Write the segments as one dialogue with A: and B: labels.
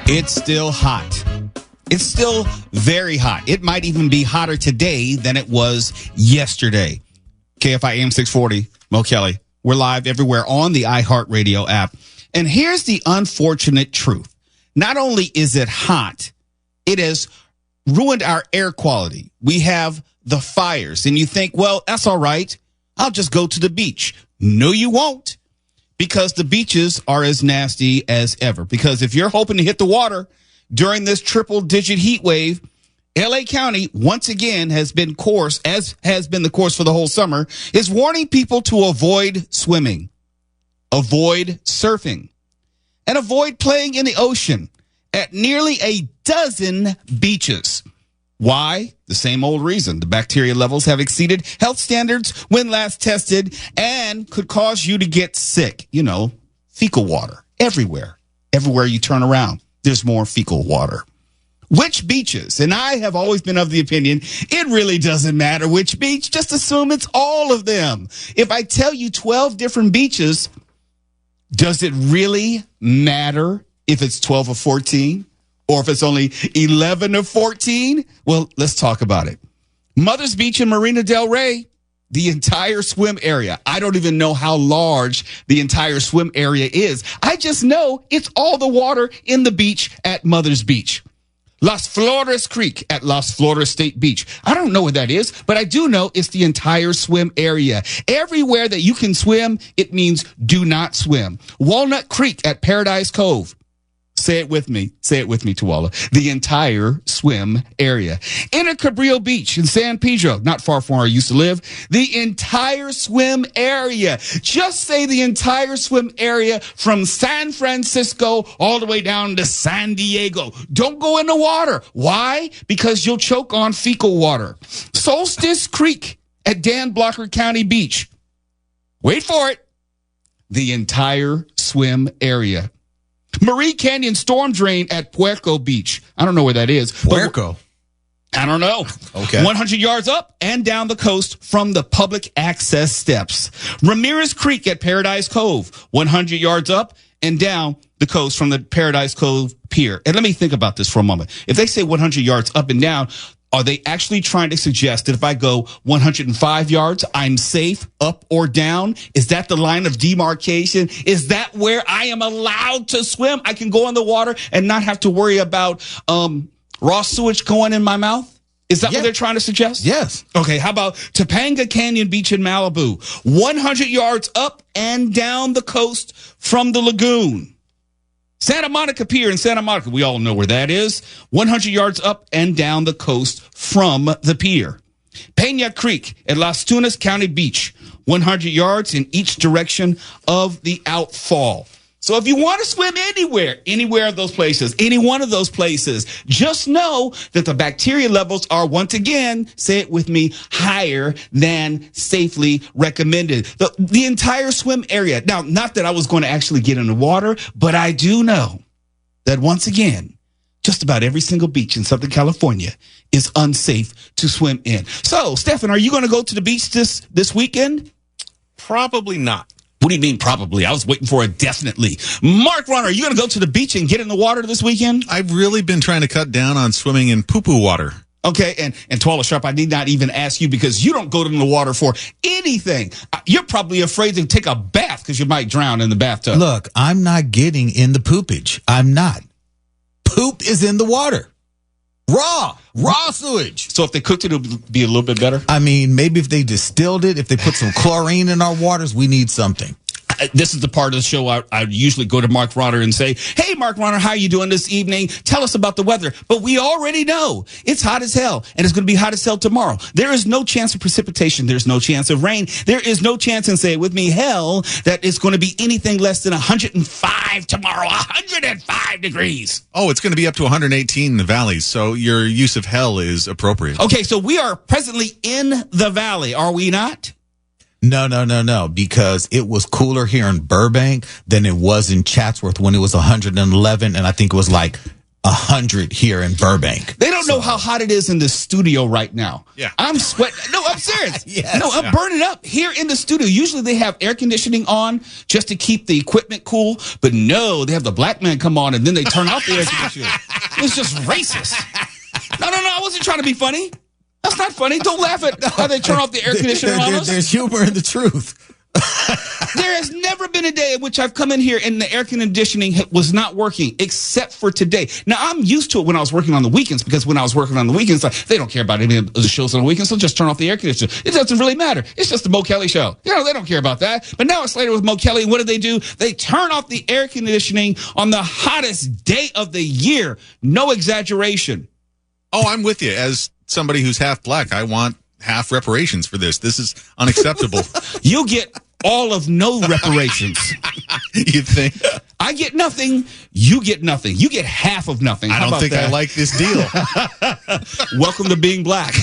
A: It's still hot. It's still very hot. It might even be hotter today than it was yesterday. KFI AM 640, Mo Kelly. We're live everywhere on the iHeartRadio app. And here's the unfortunate truth. Not only is it hot, it has ruined our air quality. We have the fires. And you think, well, that's all right. I'll just go to the beach. No, you won't. Because the beaches are as nasty as ever. Because if you're hoping to hit the water during this triple-digit heat wave, LA County, once again, has been the course for the whole summer, is warning people to avoid swimming, avoid surfing, and avoid playing in the ocean at nearly a dozen beaches. Why? The same old reason. The bacteria levels have exceeded health standards when last tested and could cause you to get sick. You know, fecal water everywhere. Everywhere you turn around, there's more fecal water. Which beaches? And I have always been of the opinion, it really doesn't matter which beach. Just assume it's all of them. If I tell you 12 different beaches, does it really matter if it's 12 or 14? Or if it's only 11 or 14? Well, let's talk about it. Mother's Beach in Marina del Rey, the entire swim area. I don't even know how large the entire swim area is. I just know it's all the water in the beach at Mother's Beach. Las Flores Creek at Las Flores State Beach. I don't know what that is, but I do know it's the entire swim area. Everywhere that you can swim, it means do not swim. Walnut Creek at Paradise Cove. Say it with me, Tuala. The entire swim area. Inner Cabrillo Beach in San Pedro, not far from where I used to live. The entire swim area. Just say the entire swim area from San Francisco all the way down to San Diego. Don't go in the water. Why? Because you'll choke on fecal water. Solstice Creek at Dan Blocker County Beach. Wait for it. The entire swim area. Marie Canyon Storm Drain at Puerco Beach. I don't know where that is.
B: Puerco?
A: I don't know.
B: Okay.
A: 100 yards up and down the coast from the public access steps. Ramirez Creek at Paradise Cove. 100 yards up and down the coast from the Paradise Cove Pier. And let me think about this for a moment. If they say 100 yards up and down, are they actually trying to suggest that if I go 105 yards, I'm safe up or down? Is that the line of demarcation? Is that where I am allowed to swim? I can go in the water and not have to worry about raw sewage going in my mouth? Is that what they're trying to suggest?
B: Yes.
A: Okay, how about Topanga Canyon Beach in Malibu? 100 yards up and down the coast from the lagoon. Santa Monica Pier in Santa Monica, we all know where that is. 100 yards up and down the coast from the pier. Pena Creek at Las Tunas County Beach. 100 yards in each direction of the outfall. So if you want to swim anywhere of those places, any one of those places, just know that the bacteria levels are, once again, say it with me, higher than safely recommended. The entire swim area. Now, not that I was going to actually get in the water, but I do know that, once again, just about every single beach in Southern California is unsafe to swim in. So, Stefan, are you going to go to the beach this weekend?
C: Probably not.
A: What do you mean probably? I was waiting for a definitely. Mark Runner, are you going to go to the beach and get in the water this weekend?
B: I've really been trying to cut down on swimming in poo-poo water.
A: Okay, and Twala Sharp, I need not even ask you because you don't go to the water for anything. You're probably afraid to take a bath because you might drown in the bathtub.
D: Look, I'm not getting in the poopage. I'm not. Poop is in the water. Raw sewage.
A: So if they cooked it, it would be a little bit better?
D: I mean, maybe if they distilled it, if they put some chlorine in our waters, we need something.
A: This is the part of the show I usually go to Mark Rodder and say, hey, Mark Rodder, how are you doing this evening? Tell us about the weather. But we already know it's hot as hell, and it's going to be hot as hell tomorrow. There is no chance of precipitation. There's no chance of rain. There is no chance, and say it with me, hell, that it's going to be anything less than 105 tomorrow, 105 degrees.
B: Oh, it's going to be up to 118 in the valleys, so your use of hell is appropriate.
A: Okay, so we are presently in the valley, are we not?
D: No, because it was cooler here in Burbank than it was in Chatsworth when it was 111, and I think it was like 100 here in Burbank.
A: They don't know how hot it is in the studio right now.
B: Yeah.
A: I'm sweating. No, I'm serious.
D: Yes.
A: No, I'm burning up here in the studio. Usually they have air conditioning on just to keep the equipment cool. But no, they have the black man come on and then they turn off the air conditioning. It's just racist. No, I wasn't trying to be funny. That's not funny. Don't laugh at how they turn off the air conditioner on us.
D: There's humor in the truth.
A: There has never been a day in which I've come in here and the air conditioning was not working, except for today. Now, I'm used to it when I was working on the weekends, because when I was working on the weekends, like, they don't care about any of the shows on the weekends, so just turn off the air conditioner. It doesn't really matter. It's just the Mo Kelly show. You know, they don't care about that. But now it's later with Mo Kelly. What do? They turn off the air conditioning on the hottest day of the year. No exaggeration.
B: Oh, I'm with you. As somebody who's half black, I want half reparations for this. This is unacceptable.
A: You get all of no reparations.
B: You think?
A: I get nothing. You get nothing. You get half of nothing.
B: I don't think I like this deal.
A: Welcome to being black.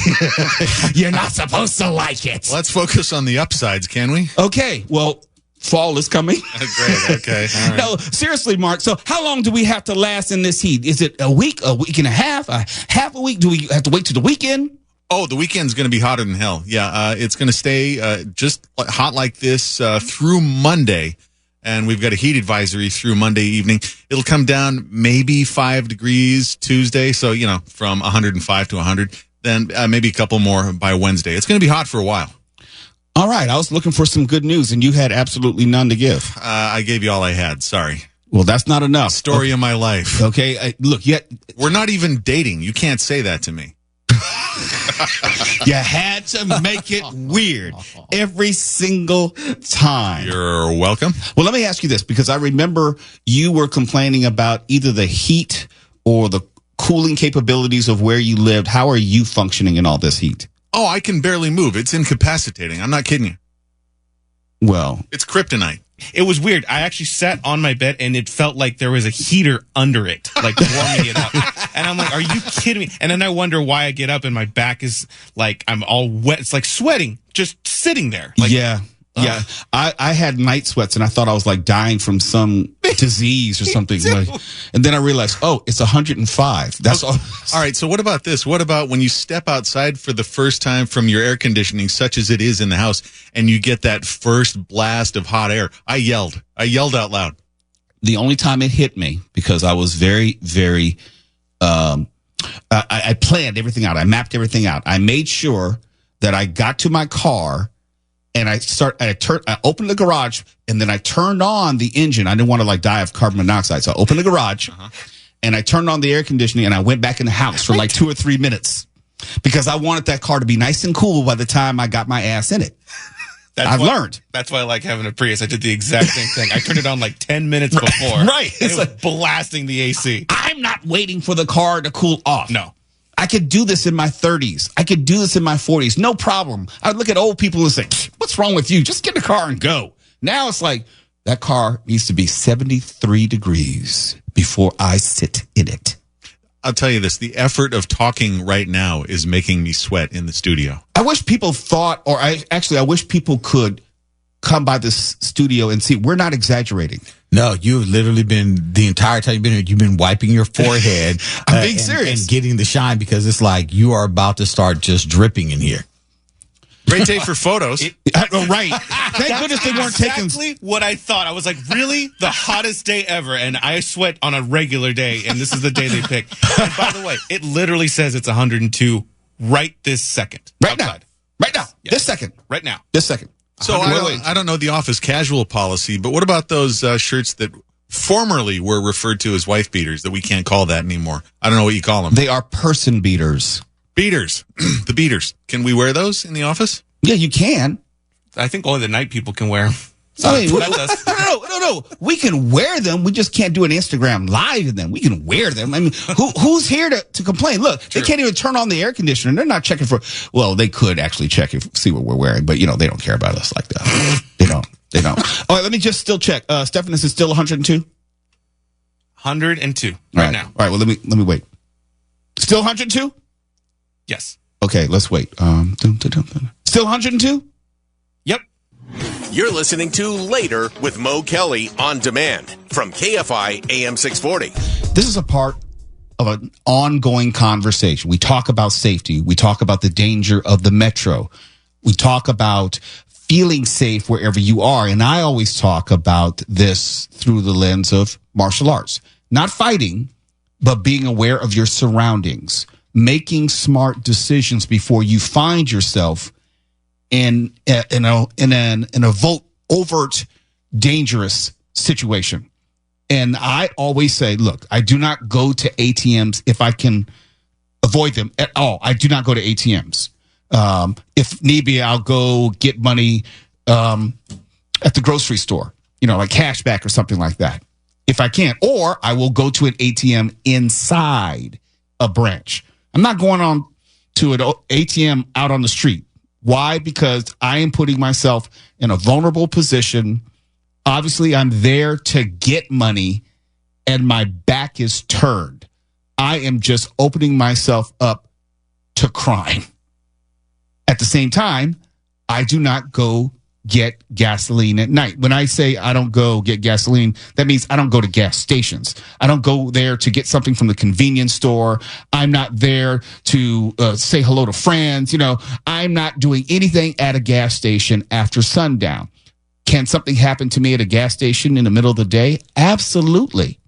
A: You're not supposed to like it.
B: Let's focus on the upsides, can we?
A: Okay. Well, fall is coming.
B: Great. Okay. All right.
A: No, seriously, Mark. So how long do we have to last in this heat? Is it a week and a half a week? Do we have to wait to the weekend?
B: Oh, the weekend's going to be hotter than hell. Yeah, it's going to stay just hot like this through Monday. And we've got a heat advisory through Monday evening. It'll come down maybe 5 degrees Tuesday. So, you know, from 105 to 100. Then maybe a couple more by Wednesday. It's going to be hot for a while.
A: All right. I was looking for some good news, and you had absolutely none to give.
B: I gave you all I had. Sorry.
A: Well, that's not enough.
B: Story of my life.
A: Okay. Look,
B: we're not even dating. You can't say that to me.
A: You had to make it weird every single time.
B: You're welcome.
A: Well, let me ask you this, because I remember you were complaining about either the heat or the cooling capabilities of where you lived. How are you functioning in all this heat?
B: Oh, I can barely move. It's incapacitating. I'm not kidding you.
A: Well,
B: it's kryptonite.
C: It was weird. I actually sat on my bed and it felt like there was a heater under it, like warming it up. And I'm like, are you kidding me? And then I wonder why I get up and my back is like, I'm all wet. It's like sweating, just sitting there. Like,
A: yeah. I had night sweats and I thought I was like dying from some disease or something. And then I realized, oh, it's 105. That's all.
B: All right. So what about this? What about when you step outside for the first time from your air conditioning, such as it is in the house, and you get that first blast of hot air? I yelled out loud.
A: The only time it hit me, because I was very, very, I planned everything out. I mapped everything out. I made sure that I got to my car and I opened the garage and then I turned on the engine. I didn't want to like die of carbon monoxide. So I opened the garage and I turned on the air conditioning and I went back in the house for like 2 or 3 minutes because I wanted that car to be nice and cool by the time I got my ass in it. I've learned.
C: That's why I like having a Prius. I did the exact same thing. I turned it on like 10 minutes before.
A: Right.
C: It's like blasting the AC.
A: I'm not waiting for the car to cool off.
C: No.
A: I could do this in my 30s. I could do this in my 40s. No problem. I would look at old people and say, what's wrong with you? Just get in the car and go. Now it's like, that car needs to be 73 degrees before I sit in it.
B: I'll tell you this. The effort of talking right now is making me sweat in the studio.
A: I wish people thought, or I wish people could come by this studio and see. We're not exaggerating.
D: No, you've literally been, the entire time you've been wiping your forehead.
A: I'm being serious.
D: And getting the shine, because it's like you are about to start just dripping in here.
B: Great day for photos.
A: Right. Thank goodness they weren't taking.
C: Exactly what I thought. I was like, really? The hottest day ever. And I sweat on a regular day, and this is the day they picked. And by the way, it literally says it's 102 right this second.
A: Right
C: outside.
A: now. Right now.
C: Yes.
A: This second.
C: Right now.
A: This second.
B: So I don't know the office casual policy, but what about those shirts that formerly were referred to as wife beaters that we can't call that anymore? I don't know what you call them.
A: They are person beaters.
B: Beaters. The beaters. Can we wear those in the office?
A: Yeah, you can.
C: I think only the night people can wear them.
A: I mean, no. We can wear them. We just can't do an Instagram live in them. We can wear them. I mean, who's here to complain? Look, They can't even turn on the air conditioner. They're not checking for. Well, they could actually check see what we're wearing, but they don't care about us like that. They don't. All right, let me just still check. Stephan, is it still 102?
C: 102 right now.
A: All right. Well, let me wait. Still 102?
C: Yes.
A: Okay, let's wait. Still 102?
C: Yep.
E: You're listening to Later with Mo Kelly on demand from KFI AM 640.
A: This is a part of an ongoing conversation. We talk about safety. We talk about the danger of the metro. We talk about feeling safe wherever you are. And I always talk about this through the lens of martial arts, not fighting, but being aware of your surroundings, making smart decisions before you find yourself in an overt, dangerous situation. And I always say, look, I do not go to ATMs if I can avoid them at all. I do not go to ATMs. If need be, I'll go get money at the grocery store, like cash back or something like that, if I can. Or I will go to an ATM inside a branch. I'm not going on to an ATM out on the street. Why? Because I am putting myself in a vulnerable position. Obviously, I'm there to get money, and my back is turned. I am just opening myself up to crime. At the same time, I do not go get gasoline at night. When I say I don't go get gasoline, that means I don't go to gas stations. I don't go there to get something from the convenience store. I'm not there to say hello to friends. I'm not doing anything at a gas station after sundown. Can something happen to me at a gas station in the middle of the day? Absolutely.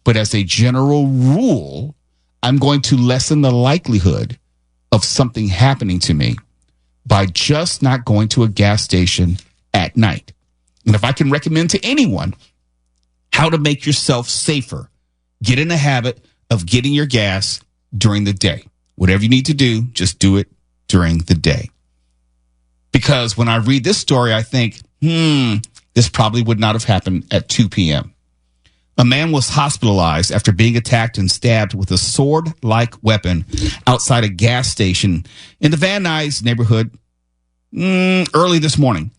A: But as a general rule, I'm going to lessen the likelihood of something happening to me by just not going to a gas station at night. And if I can recommend to anyone how to make yourself safer, get in the habit of getting your gas during the day. Whatever you need to do, just do it during the day. Because when I read this story, I think, this probably would not have happened at 2 p.m. A man was hospitalized after being attacked and stabbed with a sword-like weapon outside a gas station in the Van Nuys neighborhood early this morning.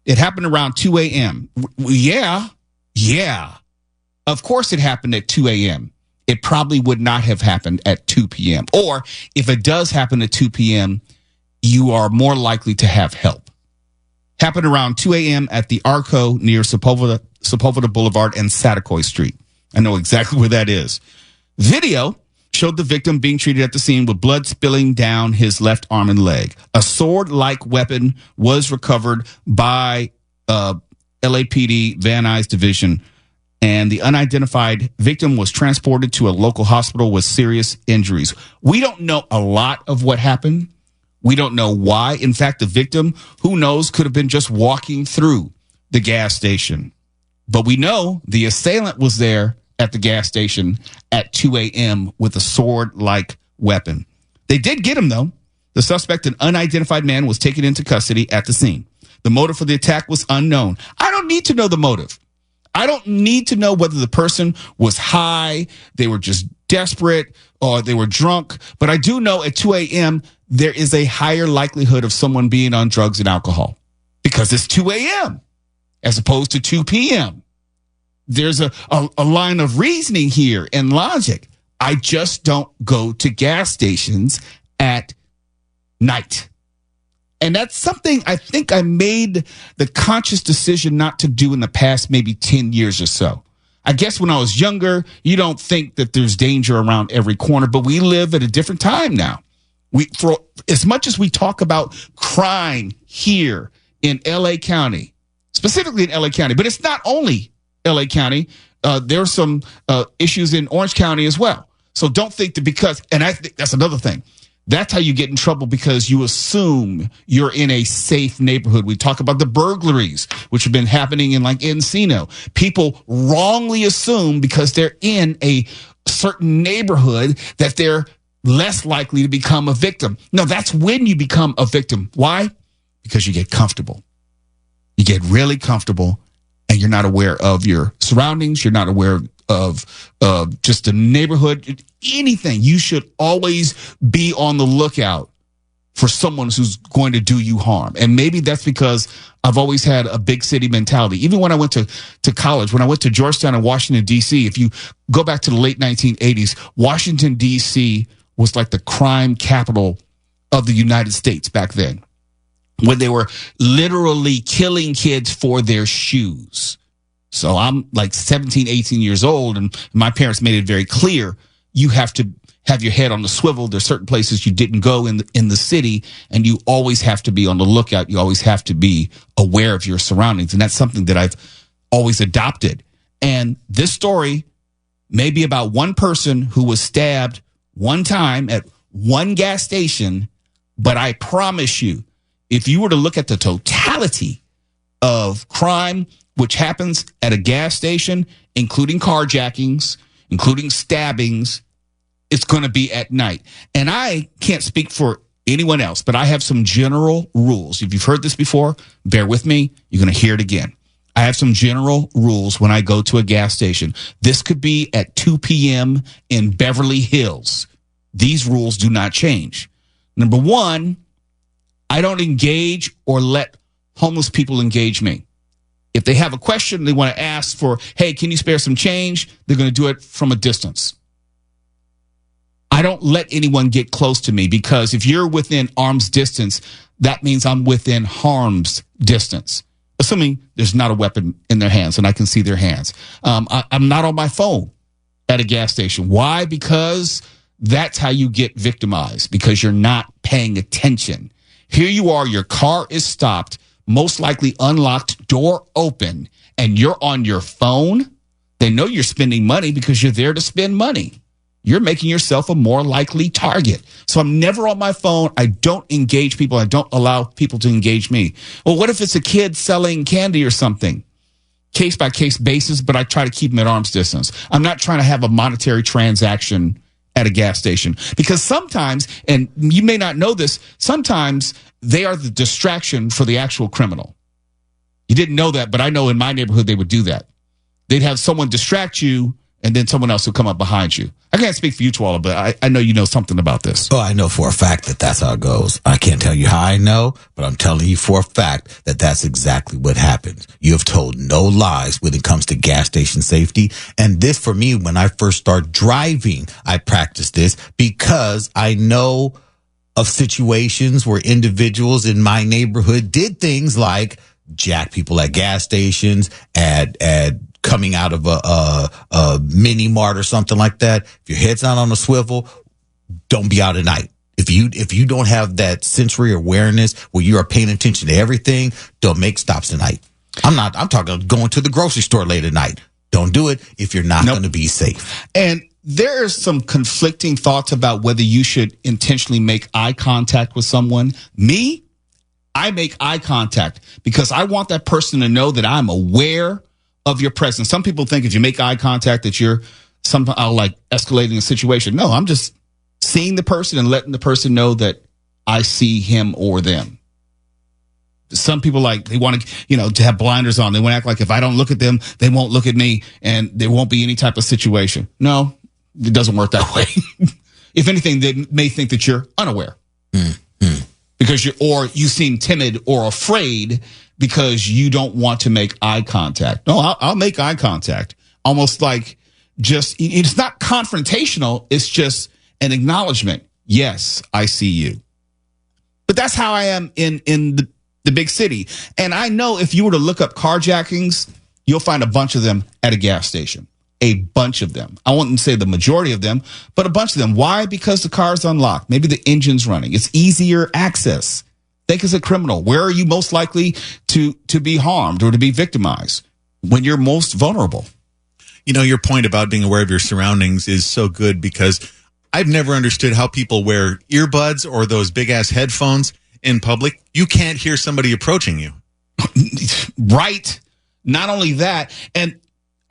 A: It happened around 2 a.m. Yeah. Of course it happened at 2 a.m. It probably would not have happened at 2 p.m. Or if it does happen at 2 p.m., you are more likely to have help. Happened around 2 a.m. at the Arco near Sepulveda Boulevard and Satakoy Street. I know exactly where that is. Video showed the victim being treated at the scene with blood spilling down his left arm and leg. A sword-like weapon was recovered by LAPD Van Nuys Division, and the unidentified victim was transported to a local hospital with serious injuries. We don't know a lot of what happened. We don't know why. In fact, the victim, who knows, could have been just walking through the gas station. But we know the assailant was there at the gas station at 2 a.m. with a sword-like weapon. They did get him, though. The suspect, an unidentified man, was taken into custody at the scene. The motive for the attack was unknown. I don't need to know the motive. I don't need to know whether the person was high, they were just desperate, or they were drunk. But I do know at 2 a.m., there is a higher likelihood of someone being on drugs and alcohol because it's 2 a.m. as opposed to 2 p.m. There's a line of reasoning here and logic. I just don't go to gas stations at night. And that's something I think I made the conscious decision not to do in the past maybe 10 years or so. I guess when I was younger, you don't think that there's danger around every corner, but we live at a different time now. For as much as we talk about crime here in LA County, specifically in LA County, but it's not only LA County. There are some issues in Orange County as well. So don't think that because, and I think that's another thing. That's how you get in trouble, because you assume you're in a safe neighborhood. We talk about the burglaries, which have been happening in like Encino. People wrongly assume because they're in a certain neighborhood that they're less likely to become a victim. No, that's when you become a victim. Why? Because you get comfortable. You get really comfortable, and you're not aware of your surroundings. You're not aware of just the neighborhood, anything. You should always be on the lookout for someone who's going to do you harm. And maybe that's because I've always had a big city mentality. Even when I went to college, when I went to Georgetown and Washington, D.C., if you go back to the late 1980s, Washington, D.C. was like the crime capital of the United States back then, when they were literally killing kids for their shoes. So I'm like 17, 18 years old, and my parents made it very clear, you have to have your head on the swivel. There's certain places you didn't go in the city, and you always have to be on the lookout. You always have to be aware of your surroundings. And that's something that I've always adopted. And this story may be about one person who was stabbed one time at one gas station, but I promise you, if you were to look at the totality of crime, which happens at a gas station, including carjackings, including stabbings, it's going to be at night. And I can't speak for anyone else, but I have some general rules. If you've heard this before, bear with me. You're going to hear it again. I have some general rules when I go to a gas station. This could be at 2 p.m. in Beverly Hills. These rules do not change. Number one, I don't engage or let homeless people engage me. If they have a question, they want to ask for, hey, can you spare some change? They're going to do it from a distance. I don't let anyone get close to me, because if you're within arm's distance, that means I'm within harm's distance, assuming there's not a weapon in their hands and I can see their hands. I'm not on my phone at a gas station. Why? Because that's how you get victimized, because you're not paying attention. Here you are, your car is stopped, most likely unlocked, door open, and you're on your phone. They know you're spending money because you're there to spend money. You're making yourself a more likely target. So I'm never on my phone. I don't engage people. I don't allow people to engage me. Well, what if it's a kid selling candy or something? Case by case basis, but I try to keep them at arm's distance. I'm not trying to have a monetary transaction at a gas station, because sometimes, and you may not know this, sometimes they are the distraction for the actual criminal. You didn't know that, but I know in my neighborhood they would do that. They'd have someone distract you, and then someone else will come up behind you. I can't speak for you, Twala, but I know you know something about this.
D: Oh, I know for a fact that that's how it goes. I can't tell you how I know, but I'm telling you for a fact that that's exactly what happens. You have told no lies when it comes to gas station safety. And this, for me, when I first started driving, I practiced this because I know of situations where individuals in my neighborhood did things like jack people at gas stations, at coming out of a mini mart or something like that. If your head's not on a swivel, don't be out at night. If you don't have that sensory awareness where you are paying attention to everything, don't make stops tonight. I'm talking going to the grocery store late at night. Don't do it if you're not going to be safe.
A: And there are some conflicting thoughts about whether you should intentionally make eye contact with someone. Me, I make eye contact because I want that person to know that I'm aware of your presence. Some people think if you make eye contact that you're somehow like escalating a situation. No, I'm just seeing the person and letting the person know that I see him or them. Some people they want to, to have blinders on. They want to act like if I don't look at them, they won't look at me and there won't be any type of situation. No, it doesn't work that way. If anything, they may think that you're unaware because you seem timid or afraid because you don't want to make eye contact. No, I'll make eye contact. Almost like it's not confrontational. It's just an acknowledgement. Yes, I see you. But that's how I am in the big city. And I know if you were to look up carjackings, you'll find a bunch of them at a gas station. A bunch of them. I wouldn't say the majority of them, but a bunch of them. Why? Because the car's unlocked. Maybe the engine's running. It's easier access. Think as a criminal, where are you most likely to be harmed or to be victimized? When you're most vulnerable.
B: Your point about being aware of your surroundings is so good, because I've never understood how people wear earbuds or those big ass headphones in public. You can't hear somebody approaching you.
A: Right. Not only that, and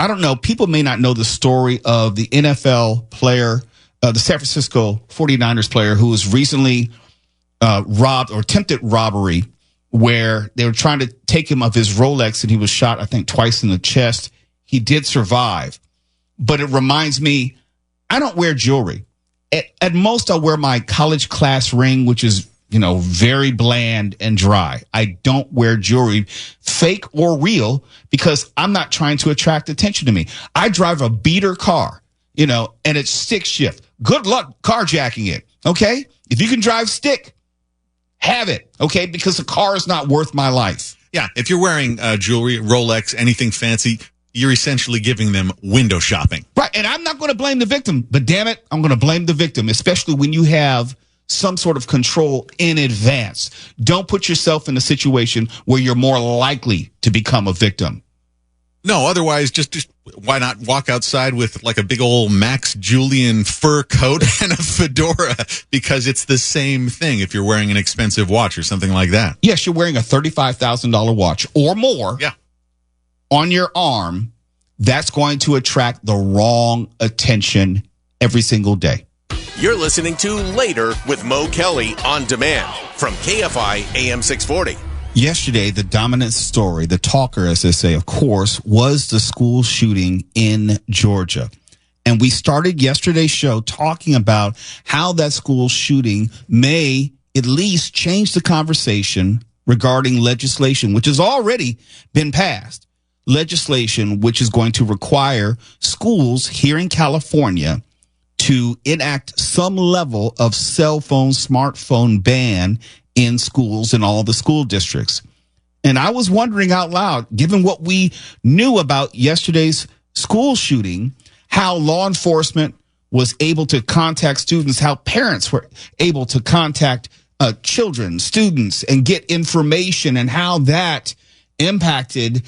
A: I don't know, people may not know the story of the NFL player, the San Francisco 49ers player who was recently robbed or attempted robbery, where they were trying to take him of his Rolex and he was shot, I think, twice in the chest. He did survive. But it reminds me, I don't wear jewelry. At most, I'll wear my college class ring, which is, very bland and dry. I don't wear jewelry, fake or real, because I'm not trying to attract attention to me. I drive a beater car, and it's stick shift. Good luck carjacking it, okay? If you can drive stick, have it, okay? Because the car is not worth my life.
B: Yeah, if you're wearing jewelry, Rolex, anything fancy, you're essentially giving them window shopping.
A: Right. And I'm not going to blame the victim, but damn it, I'm going to blame the victim, especially when you have some sort of control in advance. Don't put yourself in a situation where you're more likely to become a victim.
B: No, otherwise, just why not walk outside with like a big old Max Julien fur coat and a fedora, because it's the same thing if you're wearing an expensive watch or something like that.
A: Yes, you're wearing a $35,000 watch or more on your arm. That's going to attract the wrong attention every single day.
E: You're listening to Later with Mo Kelly on demand from KFI AM 640.
A: Yesterday, the dominant story, the talker, as they say, of course, was the school shooting in Georgia. And we started yesterday's show talking about how that school shooting may at least change the conversation regarding legislation, which has already been passed. Legislation which is going to require schools here in California to enact some level of cell phone, smartphone ban in schools in all the school districts. And I was wondering out loud, given what we knew about yesterday's school shooting, how law enforcement was able to contact students, how parents were able to contact children, students, and get information, and how that impacted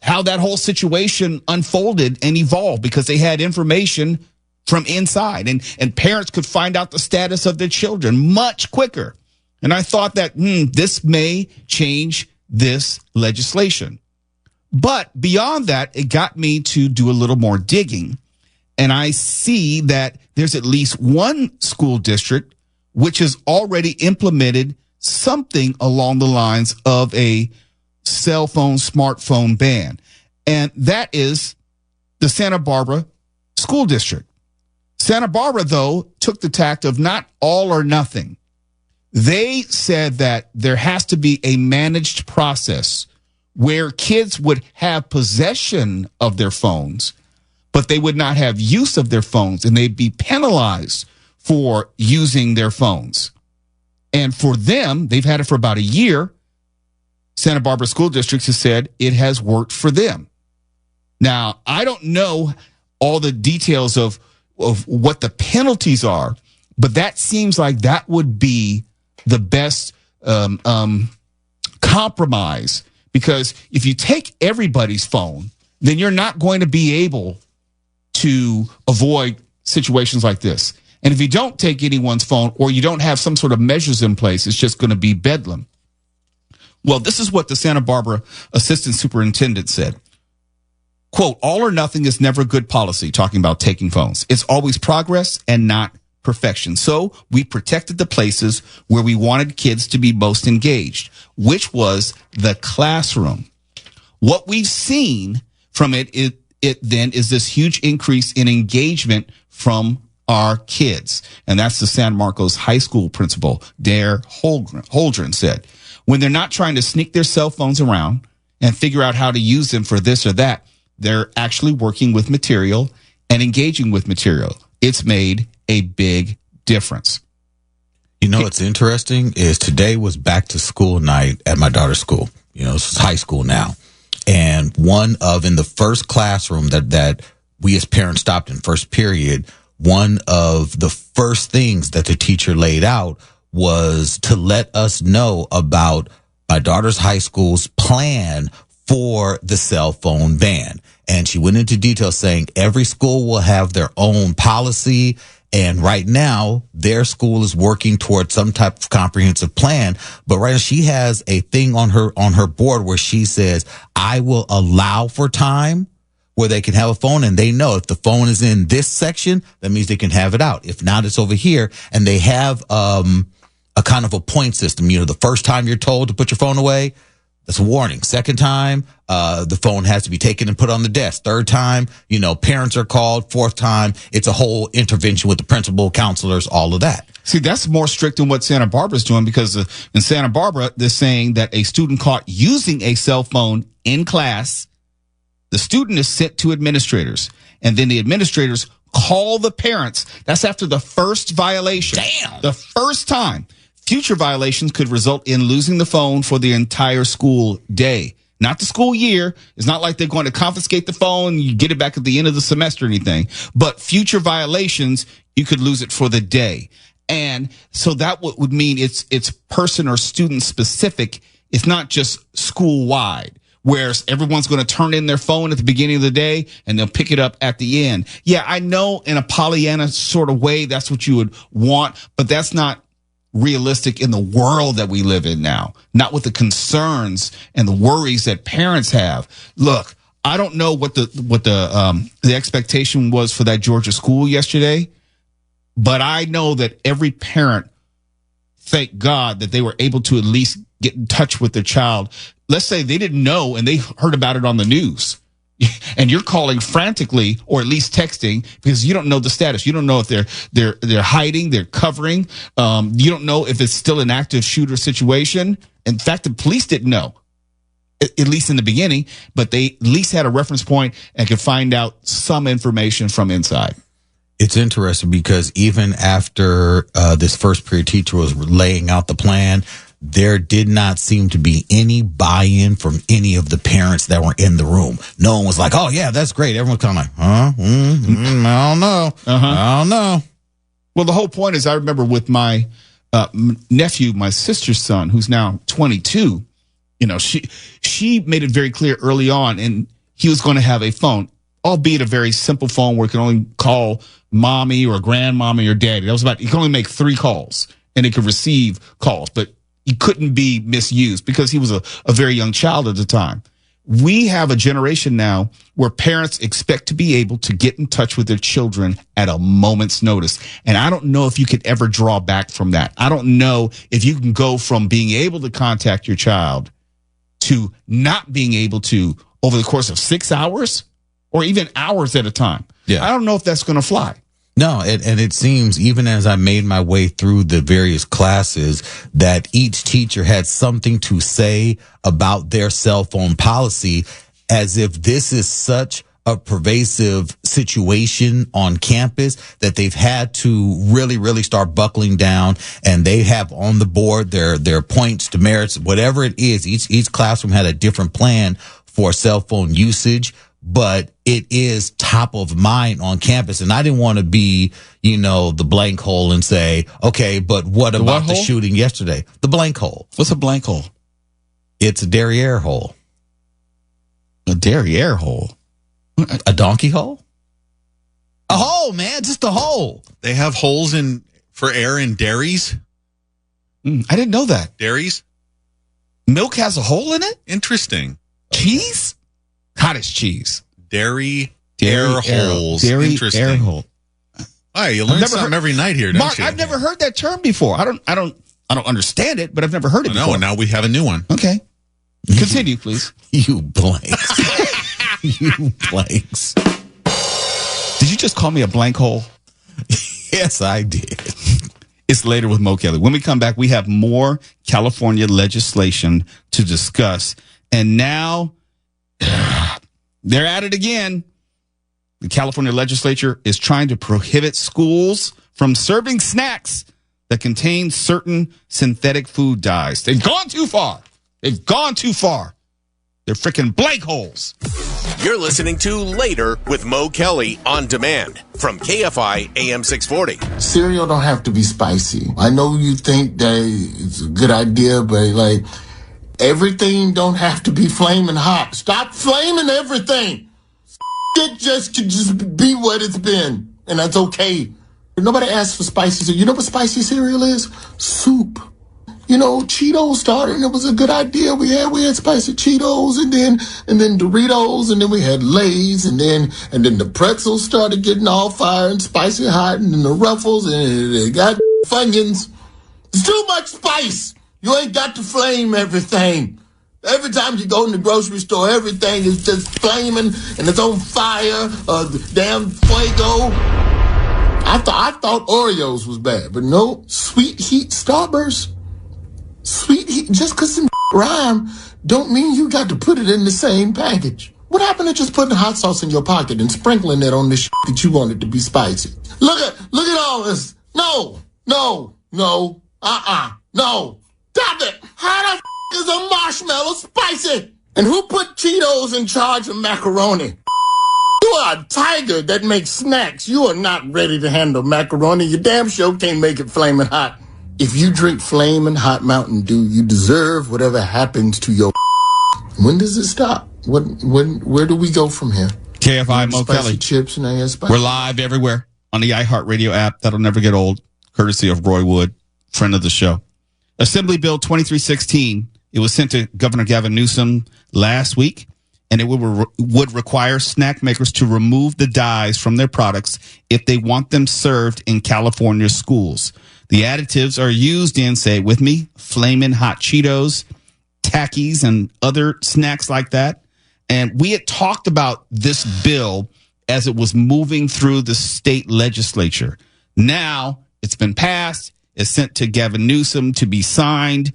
A: how that whole situation unfolded and evolved, because they had information from inside, and parents could find out the status of their children much quicker. And I thought that this may change this legislation. But beyond that, it got me to do a little more digging. And I see that there's at least one school district which has already implemented something along the lines of a cell phone, smartphone ban. And that is the Santa Barbara School District. Santa Barbara, though, took the tact of not all or nothing. They said that there has to be a managed process where kids would have possession of their phones, but they would not have use of their phones, and they'd be penalized for using their phones. And for them, they've had it for about a year. Santa Barbara School District has said it has worked for them. Now, I don't know all the details of what the penalties are, but that seems like that would be the best compromise, because if you take everybody's phone, then you're not going to be able to avoid situations like this. And if you don't take anyone's phone, or you don't have some sort of measures in place, it's just going to be bedlam. Well, this is what the Santa Barbara Assistant Superintendent said. Quote, "All or nothing is never good policy," talking about taking phones. "It's always progress and not perfection. So we protected the places where we wanted kids to be most engaged, which was the classroom. What we've seen from it then is this huge increase in engagement from our kids." And that's the San Marcos High School principal, Dare Holdren, said. "When they're not trying to sneak their cell phones around and figure out how to use them for this or that, they're actually working with material and engaging with material. It's made a big difference."
D: You know what's interesting is today was back to school night at my daughter's school. You know, it's high school now. And in the first classroom that we as parents stopped in first period, one of the first things that the teacher laid out was to let us know about my daughter's high school's plan for the cell phone ban. And she went into detail saying every school will have their own policy. And right now, their school is working towards some type of comprehensive plan. But right now, she has a thing on her board where she says, "I will allow for time where they can have a phone." And they know if the phone is in this section, that means they can have it out. If not, it's over here. And they have a kind of a point system. You know, the first time you're told to put your phone away, that's a warning. Second time, the phone has to be taken and put on the desk. Third time, you know, parents are called. Fourth time, it's a whole intervention with the principal, counselors, all of that.
A: See, that's more strict than what Santa Barbara's doing, because in Santa Barbara, they're saying that a student caught using a cell phone in class, the student is sent to administrators, and then the administrators call the parents. That's after the first violation.
D: Damn.
A: The first time. Future violations could result in losing the phone for the entire school day. Not the school year. It's not like they're going to confiscate the phone and you get it back at the end of the semester or anything. But future violations, you could lose it for the day. And so that would mean it's person or student specific. It's not just school wide, where everyone's going to turn in their phone at the beginning of the day and they'll pick it up at the end. Yeah, I know in a Pollyanna sort of way, that's what you would want, but that's not realistic in the world that we live in now, not with the concerns and the worries that parents have. Look, I don't know what the expectation was for that Georgia school yesterday, but I know that every parent, thank God that they were able to at least get in touch with their child. Let's say they didn't know and they heard about it on the news. And you're calling frantically or at least texting because you don't know the status. You don't know if they're hiding, they're covering. You don't know if it's still an active shooter situation. In fact, the police didn't know, at least in the beginning, but they at least had a reference point and could find out some information from inside.
D: It's interesting because even after this first period teacher was laying out the plan, there did not seem to be any buy-in from any of the parents that were in the room. No one was like, oh, yeah, that's great. Everyone's kind of like, I don't know. I don't know.
A: Well, the whole point is I remember with my nephew, my sister's son, who's now 22, she made it very clear early on, and he was going to have a phone, albeit a very simple phone where he could only call mommy or grandmommy or daddy. That was he could only make 3 calls, and it could receive calls, but he couldn't be misused because he was a very young child at the time. We have a generation now where parents expect to be able to get in touch with their children at a moment's notice. And I don't know if you could ever draw back from that. I don't know if you can go from being able to contact your child to not being able to over the course of 6 hours or even hours at a time.
D: Yeah.
A: I don't know if that's going to fly.
D: No, and it seems even as I made my way through the various classes that each teacher had something to say about their cell phone policy, as if this is such a pervasive situation on campus that they've had to really, really start buckling down, and they have on the board their points, demerits, whatever it is. Each classroom had a different plan for cell phone usage, but it is top of mind on campus. And I didn't want to be, the blank hole and say, okay, but what about the shooting yesterday? The blank hole.
A: What's a blank hole?
D: It's a derriere hole.
A: A derriere hole?
D: A donkey hole? A hole, man. Just a hole.
B: They have holes for air in dairies?
A: I didn't know that.
B: Dairies?
A: Milk has a hole in it?
B: Interesting.
A: Cheese? Cottage cheese.
B: Dairy air holes.
A: Dairy
B: Interesting.
A: air hole.
B: All right, you learn something every night here, don't
A: Mark,
B: you?
A: I've never heard that term before. I don't understand it, but I've never heard it before.
B: No, and now we have a new one.
A: Okay. Continue, please.
D: You blanks. You blanks.
A: Did you just call me a blank hole?
D: Yes, I did.
A: It's later with Mo Kelly. When we come back, we have more California legislation to discuss. And now they're at it again. The California legislature is trying to prohibit schools from serving snacks that contain certain synthetic food dyes. They've gone too far. They've gone too far. They're freaking blank holes.
E: You're listening to Later with Mo Kelly on demand from KFI AM 640.
F: Cereal don't have to be spicy. I know you think that it's a good idea, but everything don't have to be flaming hot. Stop flaming everything. It just could just be what it's been, and that's okay. Nobody asks for spicy cereal. You know what spicy cereal is? Soup. Cheetos started, and it was a good idea. We had spicy Cheetos, and then Doritos, and then we had Lay's, and then the pretzels started getting all fire and spicy hot, and then the Ruffles, and they got Funyuns. It's too much spice. You ain't got to flame everything. Every time you go in the grocery store, everything is just flaming and it's on fire. Damn Fuego. I thought Oreos was bad, but no. Sweet Heat Starburst. Sweet Heat, just because some rhyme don't mean you got to put it in the same package. What happened to just putting hot sauce in your pocket and sprinkling it on the shit that you wanted to be spicy? Look at all this. No. No. Stop it. How the is a marshmallow spicy? And who put Cheetos in charge of macaroni? You are a tiger that makes snacks. You are not ready to handle macaroni. You damn sure can't make it flaming hot. If you drink flaming hot Mountain Dew, you deserve whatever happens to your. When does it stop? Where do we go from here?
A: KFI Mo
F: Spicy
A: Kelly.
F: chips and spicy.
A: We're live everywhere on the iHeartRadio app. That'll never get old. Courtesy of Roy Wood, friend of the show. Assembly Bill 2316. It was sent to Governor Gavin Newsom last week, and it would require snack makers to remove the dyes from their products if they want them served in California schools. The additives are used in, say it with me, Flamin Hot Cheetos, Takis, and other snacks like that. And we had talked about this bill as it was moving through the state legislature. Now it's been passed. It's sent to Gavin Newsom to be signed.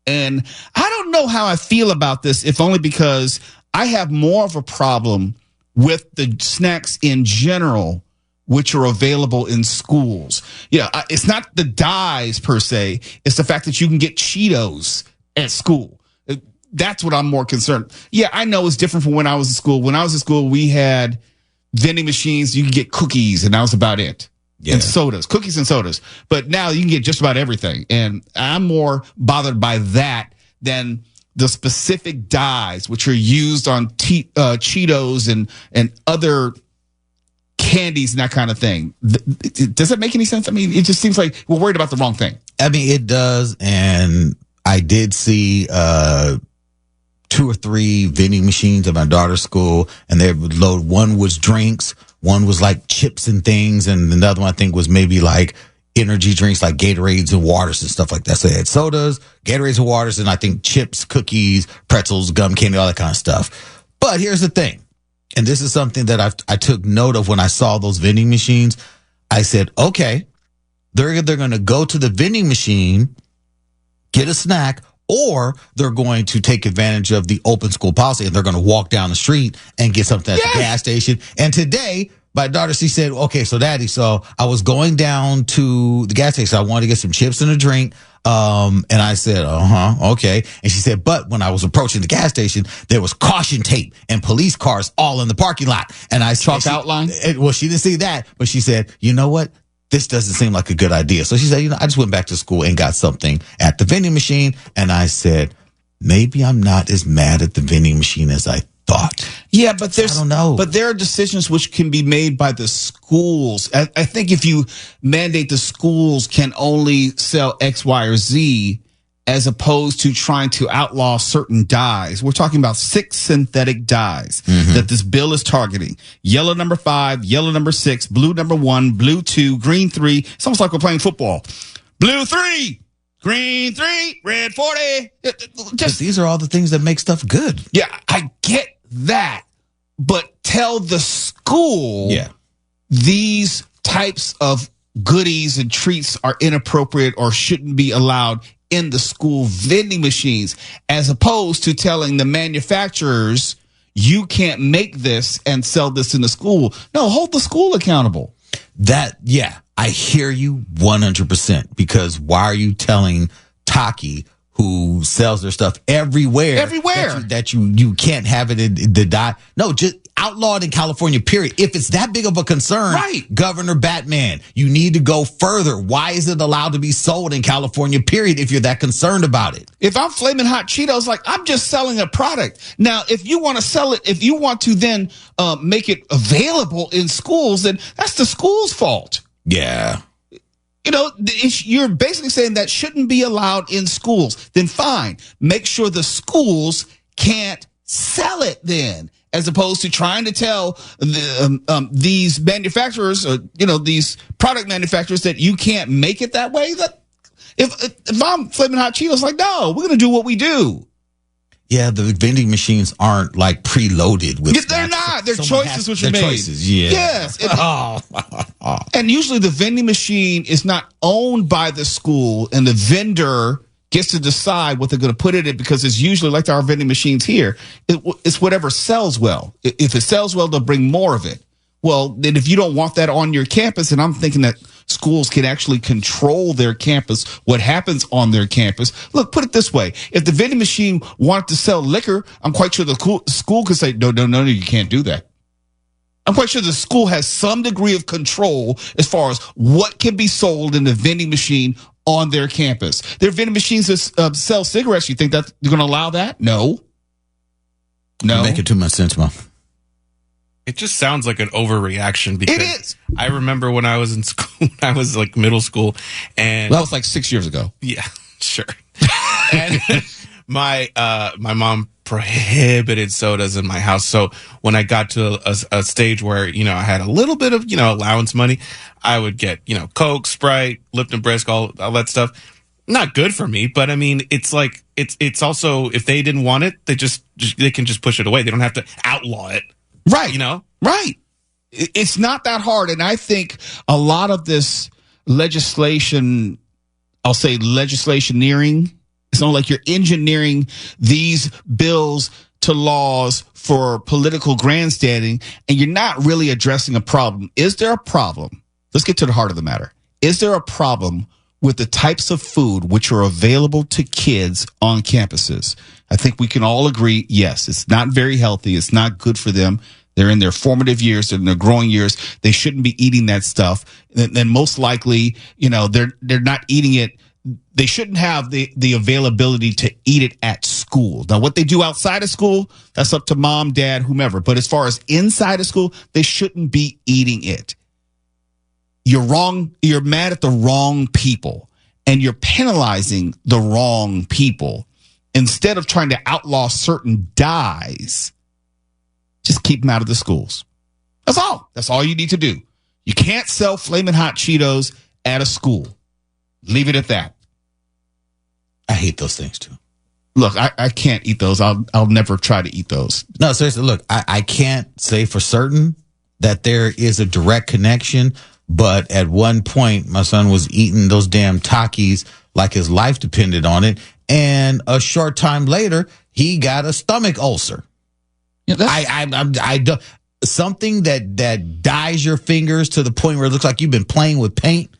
A: And I don't know how I feel about this, if only because I have more of a problem with the snacks in general, which are available in schools. Yeah, it's not the dyes per se. It's the fact that you can get Cheetos at school. That's what I'm more concerned. Yeah, I know it's different from when I was in school. When I was in school, we had vending machines. You could get cookies, and that was about it. Yeah. And sodas, cookies and sodas. But now you can get just about everything. And I'm more bothered by that than the specific dyes, which are used on Cheetos and other candies and that kind of thing. Does that make any sense? I mean, it just seems like we're worried about the wrong thing.
D: I mean, it does. And I did see 2 or 3 vending machines at my daughter's school, and they would load. One was drinks, one was like chips and things, and another one I think was maybe like energy drinks like Gatorades and waters and stuff like that. So they had sodas, Gatorades and waters, and I think chips, cookies, pretzels, gum candy, all that kind of stuff. But here's the thing, and this is something that I took note of when I saw those vending machines. I said, okay, they're going to go to the vending machine, get a snack, or they're going to take advantage of the open school policy and they're going to walk down the street and get something at the gas station. And today, my daughter, she said, okay, so Daddy, so I was going down to the gas station. I wanted to get some chips and a drink. And I said, okay. And she said, but when I was approaching the gas station, there was caution tape and police cars all in the parking lot. And I
A: chalk outline.
D: Well, she didn't see that, but she said, you know what? This doesn't seem like a good idea. So she said, I just went back to school and got something at the vending machine. And I said, maybe I'm not as mad at the vending machine as I thought.
A: Yeah, but
D: I don't know.
A: But there are decisions which can be made by the schools. I think if you mandate the schools can only sell X, Y, or Z, as opposed to trying to outlaw certain dyes. We're talking about 6 synthetic dyes that this bill is targeting. Yellow number 5, yellow number 6, blue number 1, blue 2, green 3. It's almost like we're playing football. Blue 3, green 3, red 40.
D: Just these are all the things that make stuff good.
A: Yeah, I get that. But tell the school these types of goodies and treats are inappropriate or shouldn't be allowed in the school vending machines, as opposed to telling the manufacturers you can't make this and sell this in the school. No, hold the school accountable.
D: I hear you 100%, because why are you telling Takis, who sells their stuff everywhere, that you can't have it in the dye? No, just outlawed in California, period. If it's that big of a concern,
A: right,
D: Governor Batman, you need to go further. Why is it allowed to be sold in California, period, if you're that concerned about it?
A: If I'm Flamin Hot Cheetos, like, I'm just selling a product. Now, if you want to sell it, if you want to then make it available in schools, then that's the school's fault.
D: Yeah.
A: You know, you're basically saying that shouldn't be allowed in schools. Then fine, make sure the schools can't sell it then, as opposed to trying to tell these manufacturers, these product manufacturers, that you can't make it that way. That if I'm Flamin Hot Cheetos, like, no, we're going to do what we do.
D: Yeah, the vending machines aren't like preloaded with.
A: Yeah, they're not. They're choices which are made.
D: Choices, yeah.
A: Yes. And usually the vending machine is not owned by the school, and the vendor gets to decide what they're going to put in it, because it's usually like our vending machines here. It's whatever sells well. If it sells well, they'll bring more of it. Well, then if you don't want that on your campus, and I'm thinking that schools can actually control their campus, what happens on their campus. Look, put it this way. If the vending machine wanted to sell liquor, I'm quite sure the school could say, no, you can't do that. I'm quite sure the school has some degree of control as far as what can be sold in the vending machine on their campus. There are vending machines that sell cigarettes. You think that they're going to allow that? No.
D: You're making too much sense, Mom.
C: It just sounds like an overreaction because
A: It is.
C: I remember when I was in school, I was like middle school, and
A: That was like 6 years ago.
C: yeah, sure. And my mom prohibited sodas in my house. So when I got to a stage where, I had a little bit of, allowance money, I would get, Coke, Sprite, Lipton Brisk, all that stuff. Not good for me, but I mean, it's like, it's also, if they didn't want it, they can just push it away. They don't have to outlaw it.
A: Right.
C: Right.
A: It's not that hard. And I think a lot of this legislation, I'll say legislationeering, it's not like you're engineering these bills to laws for political grandstanding, and you're not really addressing a problem. Is there a problem? Let's get to the heart of the matter. Is there a problem with the types of food which are available to kids on campuses? I think we can all agree, yes, it's not very healthy. It's not good for them. They're in their formative years, they're in their growing years. They shouldn't be eating that stuff. Then most likely, they're not eating it. They shouldn't have the availability to eat it at school. Now, what they do outside of school, that's up to mom, dad, whomever. But as far as inside of school, they shouldn't be eating it. You're wrong. You're mad at the wrong people, and you're penalizing the wrong people. Instead of trying to outlaw certain dyes, just keep them out of the schools. That's all. That's all you need to do. You can't sell Flamin Hot Cheetos at a school. Leave it at that.
D: I hate those things too.
A: Look, I can't eat those. I'll never try to eat those.
D: No, seriously, look, I can't say for certain that there is a direct connection, but at one point, my son was eating those damn Takis like his life depended on it, and a short time later, he got a stomach ulcer.
A: Yeah,
D: I don't, something that dyes your fingers to the point where it looks like you've been playing with paint.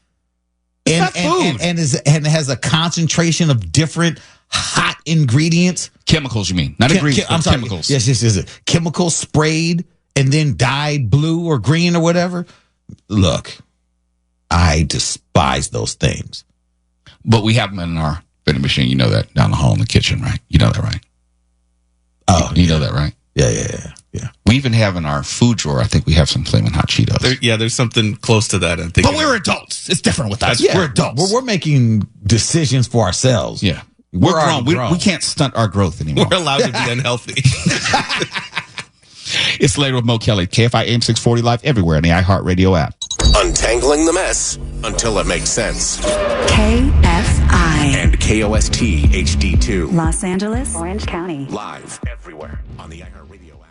D: And has a concentration of different hot ingredients.
A: Chemicals, you mean? Not ingredients,
D: I'm sorry.
A: chemicals.
D: Yes. Chemicals sprayed and then dyed blue or green or whatever. Look, I despise those things.
A: But we have them in our vending machine. You know that, down the hall in the kitchen, right? You know that, right?
D: Oh,
A: you know that, right?
D: Yeah.
A: We even have in our food drawer, I think we have some Flamin Hot Cheetos.
C: There's something close to that, I think.
A: But we're adults. It's different with us.
D: Yeah,
A: we're adults.
D: We're making decisions for ourselves.
A: Yeah. We're grown. We can't stunt our growth anymore.
C: We're allowed to be unhealthy.
A: It's Later with Mo Kelly, KFI AM 640 live everywhere in the iHeartRadio app.
E: Untangling the mess until it makes sense.
G: KFI.
E: And KOST HD2.
G: Los Angeles, Orange County.
E: Live everywhere on the iHeartRadio app.